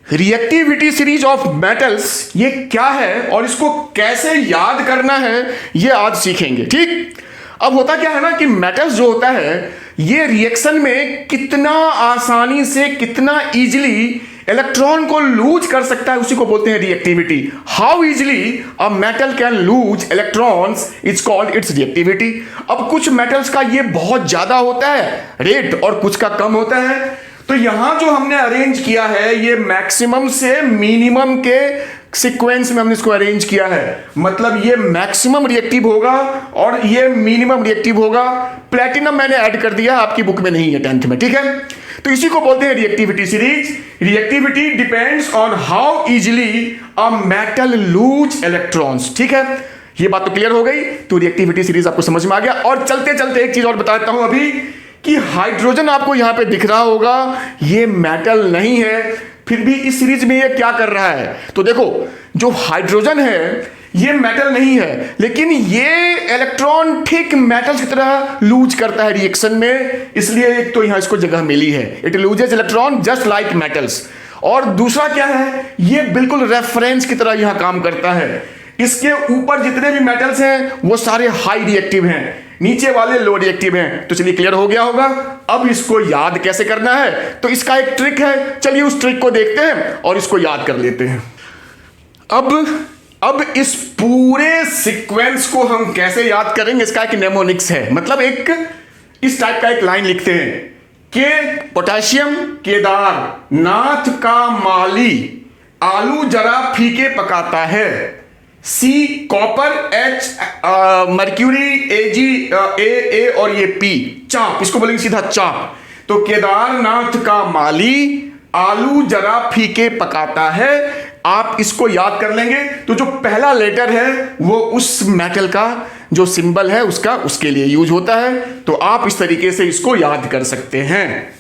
Reactivity series of metals ये क्या है और इसको कैसे याद करना है ये आज सीखेंगे। ठीक, अब होता क्या है ना कि मेटल्स जो होता है ये रिएक्शन में कितना आसानी से, कितना इजीली इलेक्ट्रॉन को लूज कर सकता है, उसी को बोलते हैं reactivity. How easily a metal can lose electrons is called its reactivity. अब कुछ मेटल्स का ये बहुत ज्यादा होता है रेट और कुछ का कम होता है। तो यहां जो हमने अरेंज किया है ये मैक्सिमम से मिनिमम के सीक्वेंस में हमने इसको अरेंज किया है। मतलब ये मैक्सिमम रिएक्टिव होगा और ये मिनिमम रिएक्टिव होगा। प्लेटिनम मैंने ऐड कर दिया, आपकी बुक में नहीं है 10th में। ठीक है, तो इसी को बोलते हैं reactivity series. Reactivity depends on how easily a metal loose electrons. ठीक है, ये बात तो क्लियर हो गई। तो रिएक्टिविटी सीरीज आपको समझ में आ गया। और चलते चलते एक चीज और बता देता हूं अभी कि हाइड्रोजन आपको यहां पे दिख रहा होगा, ये मेटल नहीं है, फिर भी इस सीरीज में ये क्या कर रहा है। तो देखो, जो हाइड्रोजन है ये मेटल नहीं है, लेकिन ये इलेक्ट्रॉन ठीक मेटल की तरह लूज करता है रिएक्शन में, इसलिए एक तो यहां इसको जगह मिली है, it loses electron just like metals. और दूसरा क्या है, ये बिल्कुल रेफरेंस की तरह यहां काम करता है। इसके ऊपर जितने भी मेटल्स हैं वो सारे हाई रिएक्टिव हैं, नीचे वाले लो रिएक्टिव हैं। तो चलिए क्लियर हो गया होगा। अब इसको याद कैसे करना है, तो इसका एक ट्रिक है, चलिए उस ट्रिक को देखते हैं और इसको याद कर लेते हैं। अब इस पूरे सीक्वेंस को हम कैसे याद करेंगे, इसका एक नेमोनिक्स है। मतलब एक इस टाइप का एक लाइन लिखते हैं कि पोटेशियम केदार नाथ का माली आलू जरा फीके पकाता है, सी कॉपर, एच मर्क्यूरी, ए और ये पी चाप, इसको बोलेंगे सीधा चाप। तो केदारनाथ का माली आलू जरा फीके पकाता है, आप इसको याद कर लेंगे। तो जो पहला लेटर है वो उस मेटल का जो सिंबल है उसका उसके लिए यूज होता है। तो आप इस तरीके से इसको याद कर सकते हैं।